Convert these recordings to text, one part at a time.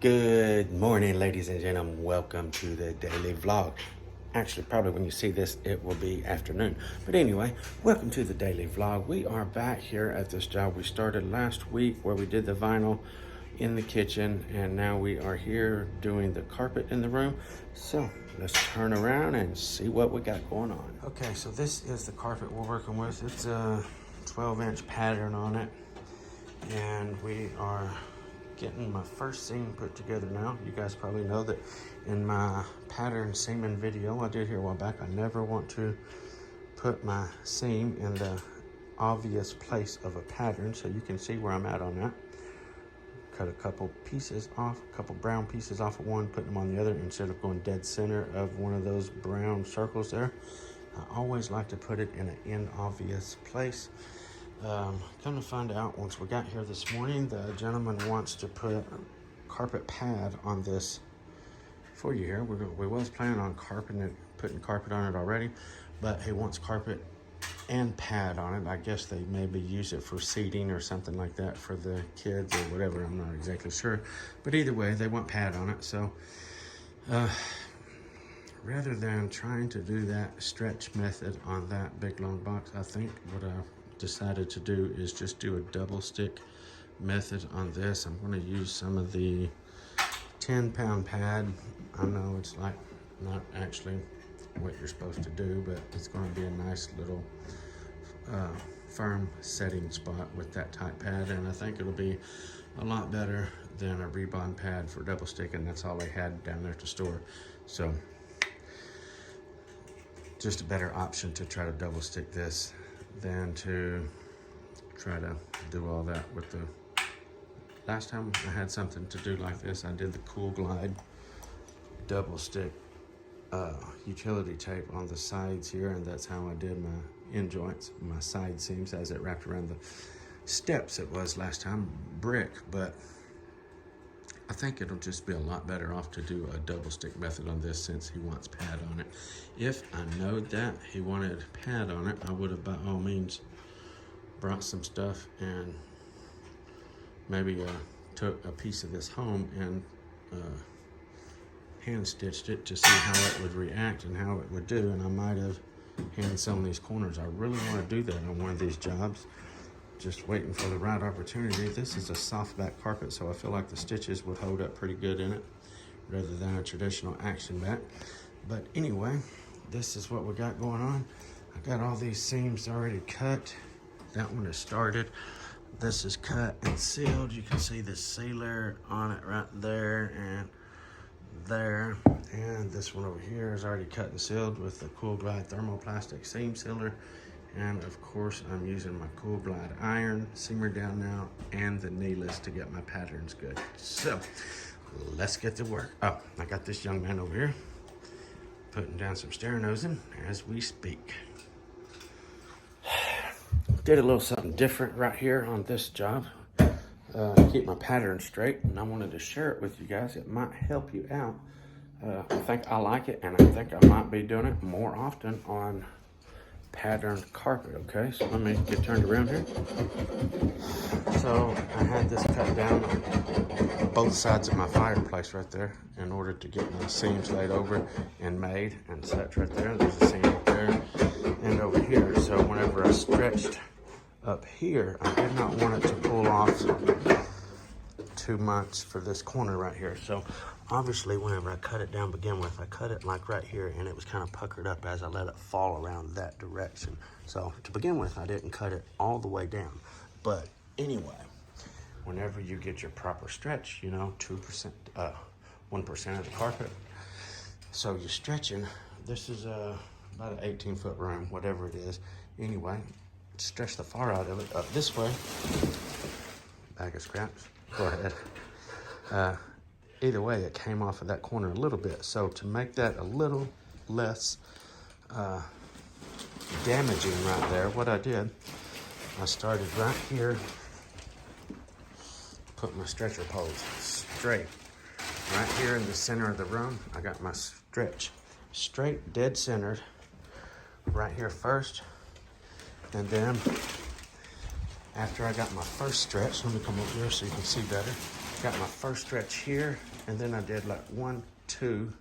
Good morning, ladies and gentlemen. Welcome to the daily vlog. Actually, probably when you see this, it will be afternoon. But anyway, welcome to the daily vlog. We are back here at this job we started last week where we did the vinyl in the kitchen, and now we are here doing the carpet in the room. So let's turn around and see what we got going on. Okay, so this is the carpet we're working with. It's a 12-inch pattern on it, and we are getting my first seam put together now. You guys probably know that in my pattern seaming video I did here a while back, I never want to put my seam in the obvious place of a pattern, so you can see where I'm at on that. Cut a couple pieces off, a couple brown pieces off of one, putting them on the other instead of going dead center of one of those brown circles there. I always like to put it in an inobvious place. Come to find out, once we got here this morning, the gentleman wants to put a carpet pad on this for you here. We was planning on putting carpet on it already, but he wants carpet and pad on it. I guess they maybe use it for seating or something like that for the kids or whatever. I'm not exactly sure, but either way, they want pad on it. So rather than trying to do that stretch method on that big long box, I think what I decided to do is just do a double stick method on this. I'm going to use some of the 10-pound pad. I know it's like not actually what you're supposed to do, but it's going to be a nice little firm setting spot with that type pad, and I think it'll be a lot better than a rebond pad for double stick, and that's all I had down there to store. So just a better option to try to double stick this than to try to do all that with the... Last time I had something to do like this, I did the Cool Glide double stick utility tape on the sides here, and that's how I did my end joints, my side seams as it wrapped around the steps. It was last time brick, but I think it'll just be a lot better off to do a double stick method on this since he wants pad on it. If I knowed that he wanted pad on it, I would have by all means brought some stuff and maybe took a piece of this home and hand stitched it to see how it would react and how it would do, and I might have hand sewn these corners. I really want to do that on one of these jobs. Just waiting for the right opportunity. This is a soft back carpet, so I feel like the stitches would hold up pretty good in it rather than a traditional action back. But anyway, this is what we got going on. I got all these seams already cut. That one is started. This is cut and sealed. You can see the sealer on it right there and there. And this one over here is already cut and sealed with the Cool Glide thermoplastic seam sealer. And of course, I'm using my Cool Glide iron, simmer down now, and the kneeless to get my patterns good. So let's get to work. Oh, I got this young man over here putting down some steranosing as we speak. Did a little something different right here on this job. Keep my pattern straight, and I wanted to share it with you guys. It might help you out. I think I like it, and I think I might be doing it more often on patterned carpet. Okay, so let me get turned around here. So I had this cut down on both sides of my fireplace right there in order to get my seams laid over and made and set right there. There's a seam up there and over here. So whenever I stretched up here, I did not want it to pull off too much for this corner right here. So obviously whenever I cut it down to begin with, I cut it like right here, and it was kind of puckered up as I let it fall around that direction. So to begin with, I didn't cut it all the way down. But anyway, whenever you get your proper stretch, you know, 2%, 1% of the carpet. So you're stretching, this is about an 18-foot room, whatever it is. Anyway, stretch the far out of it up this way. Bag of scraps, go ahead. Either way, it came off of that corner a little bit. So to make that a little less damaging right there, what I did, I started right here, put my stretcher poles straight. Right here in the center of the room, I got my stretch straight, dead centered, right here first. And then after I got my first stretch, let me come over here so you can see better. got my first stretch here, and then I did like 1, 2.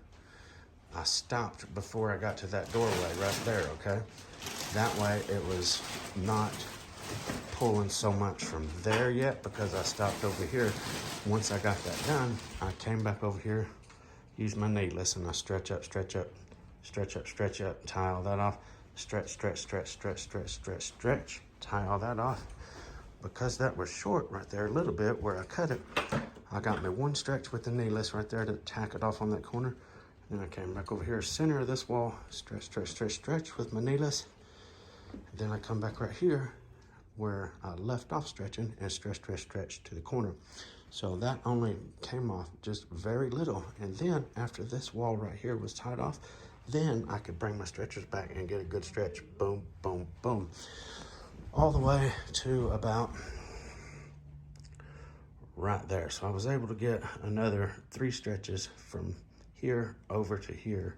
I stopped before I got to that doorway right there, okay? That way it was not pulling so much from there yet because I stopped over here. Once I got that done, I came back over here, used my needless, and I stretch up, stretch up, stretch up, stretch up, tie all that off, stretch, stretch, stretch, stretch, stretch, stretch, stretch, tie all that off. Because that was short right there a little bit where I cut it, I got me one stretch with the needless right there to tack it off on that corner. Then I came back over here, center of this wall, stretch, stretch, stretch, stretch with my needless. And then I come back right here where I left off stretching and stretch, stretch, stretch to the corner. So that only came off just very little. And then after this wall right here was tied off, then I could bring my stretchers back and get a good stretch. Boom, boom, boom. All the way to about right there. So I was able to get another 3 stretches from here over to here.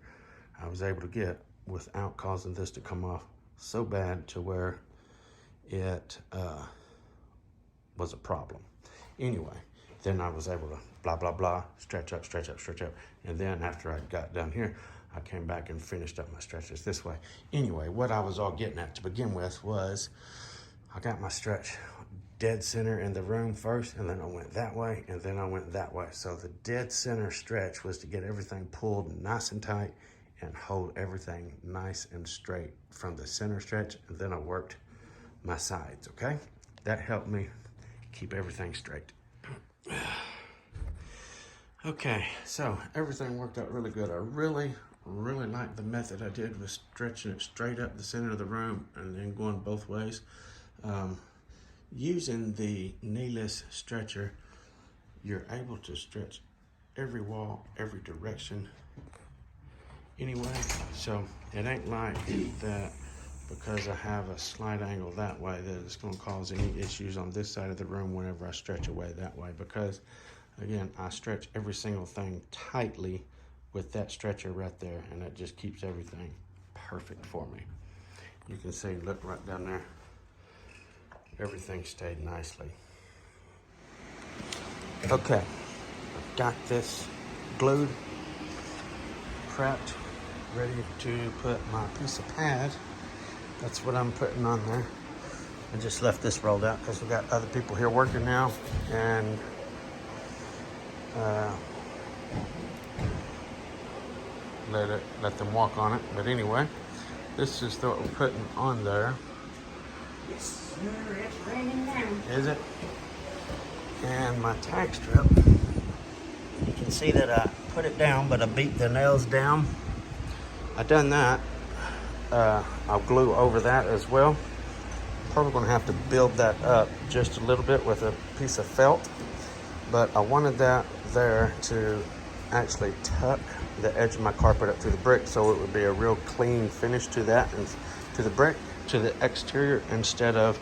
I was able to get without causing this to come off so bad to where it was a problem. Anyway, then I was able to blah, blah, blah, stretch up, stretch up, stretch up. And then after I got done here, I came back and finished up my stretches this way. Anyway, what I was all getting at to begin with was I got my stretch dead center in the room first, and then I went that way, and then I went that way. So the dead center stretch was to get everything pulled nice and tight and hold everything nice and straight from the center stretch, and then I worked my sides, okay? That helped me keep everything straight. Okay, so everything worked out really good. I really liked the method I did with stretching it straight up the center of the room and then going both ways. Using the kneeless stretcher, you're able to stretch every wall, every direction anyway. So it ain't like that because I have a slight angle that way that it's going to cause any issues on this side of the room whenever I stretch away that way, because again, I stretch every single thing tightly with that stretcher right there, and it just keeps everything perfect for me. You can see, look right down there, everything stayed nicely. Okay, I've got this glued, prepped, ready to put my piece of pad. That's what I'm putting on there. I just left this rolled out because we got other people here working now, and let them walk on it. But anyway, this is what we're putting on there. Yes, sir, it's raining down. Is it? And my tack strip, you can see that I put it down, but I beat the nails down. I done that. I'll glue over that as well. Probably gonna have to build that up just a little bit with a piece of felt, but I wanted that there to actually tuck the edge of my carpet up to the brick, so it would be a real clean finish to that and to the brick, to the exterior, instead of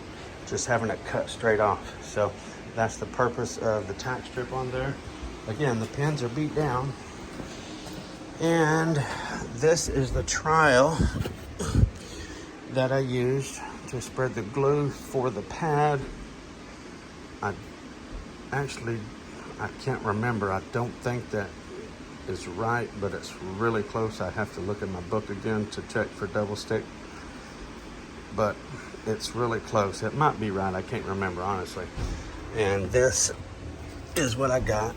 just having it cut straight off. So that's the purpose of the tack strip on there. Again, the pins are beat down, and this is the trial that I used to spread the glue for the pad. I can't remember. I don't think that is right, but it's really close. I have to look in my book again to check for double stick, but it's really close. It might be right. I can't remember, honestly. And this is what I got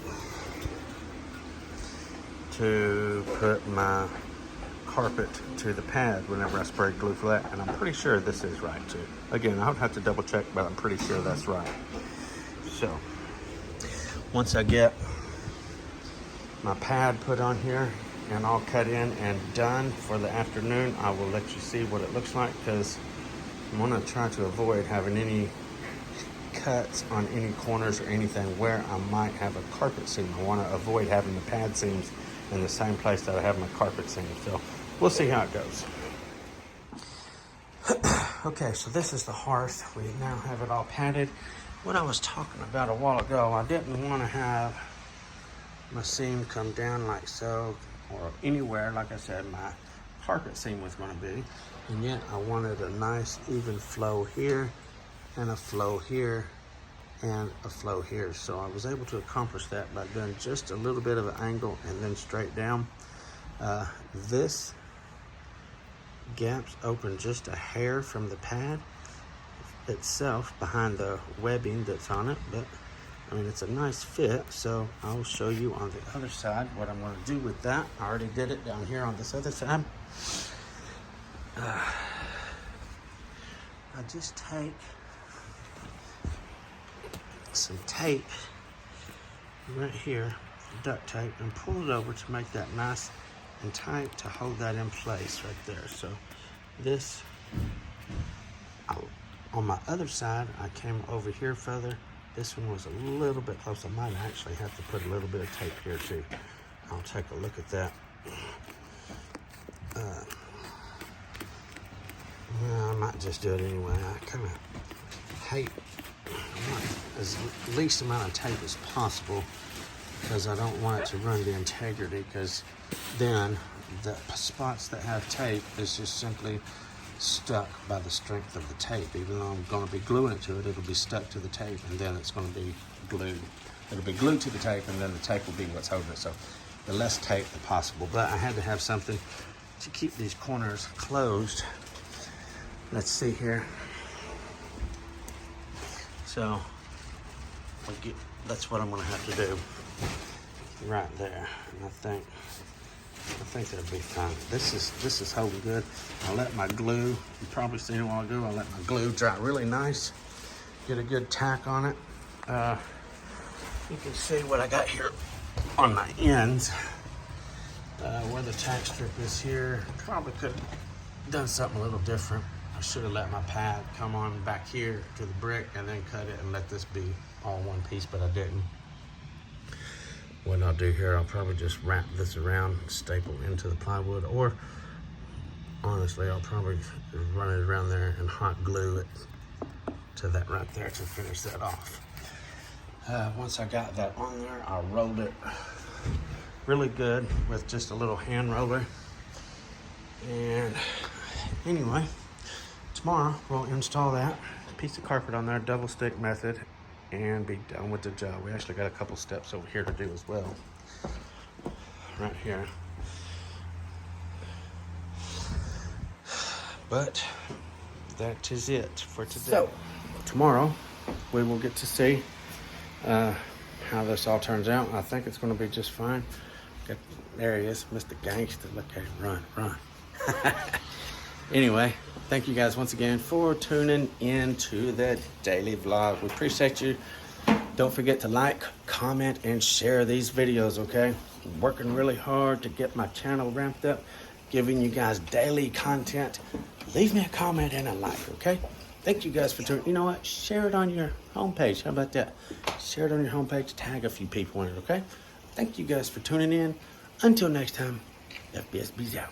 to put my carpet to the pad whenever I sprayed glue for that, and I'm pretty sure this is right too. Again, I would have to double check, but I'm pretty sure that's right. So once I get my pad put on here and all cut in and done for the afternoon, I will let you see what it looks like, because I'm gonna try to avoid having any cuts on any corners or anything where I might have a carpet seam. I want to avoid having the pad seams in the same place that I have my carpet seam. So we'll see how it goes. Okay, so this is the hearth. We now have it all padded. What I was talking about a while ago, I didn't want to have my seam come down like so, or anywhere, like I said, my carpet seam was going to be. And yet I wanted a nice even flow here and a flow here and a flow here. So I was able to accomplish that by doing just a little bit of an angle and then straight down. This gaps open just a hair from the pad itself behind the webbing that's on it, but I mean, it's a nice fit. So I'll show you on the other side what I'm going to do with that. I already did it down here on this other side. I just take some tape right here, duct tape, and pull it over to make that nice and tight to hold that in place right there. So this, on my other side, I came over here further. This one was a little bit close. I might actually have to put a little bit of tape here too. I'll take a look at that. Well, I might just do it anyway. I kind of hate as least amount of tape as possible because I don't want it to ruin the integrity, because then the spots that have tape is just simply stuck by the strength of the tape. Even though I'm going to be gluing it to it, it'll be stuck to the tape, and then it's going to be glued. It'll be glued to the tape, and then the tape will be what's holding it. So the less tape the possible. But I had to have something to keep these corners closed. Let's see here. So that's what I'm going to have to do right there. And I think that'll be fine. This is holding good. I'll let my glue, you probably seen it a while ago, I'll let my glue dry really nice. Get a good tack on it. You can see what I got here on my ends. Where the tack strip is here, probably could have done something a little different. I should have let my pad come on back here to the brick and then cut it and let this be all one piece, but I didn't. What I'll do here, I'll probably just wrap this around, staple into the plywood, or honestly, I'll probably run it around there and hot glue it to that right there to finish that off. Once I got that on there, I rolled it really good with just a little hand roller. And anyway, tomorrow we'll install that piece of carpet on there, double stick method, and be done with the job. We actually got a couple steps over here to do as well. Right here. But that is it for today. So tomorrow we will get to see how this all turns out. I think it's going to be just fine. There he is, Mr. Gangster. Look at him, run. Anyway, thank you guys once again for tuning in to the daily vlog. We appreciate you. Don't forget to like, comment, and share these videos, okay? I'm working really hard to get my channel ramped up, giving you guys daily content. Leave me a comment and a like, okay? Thank you guys for tuning. You know what? Share it on your homepage. How about that? Share it on your homepage. Tag a few people in it, okay? Thank you guys for tuning in. Until next time, FBSB's out.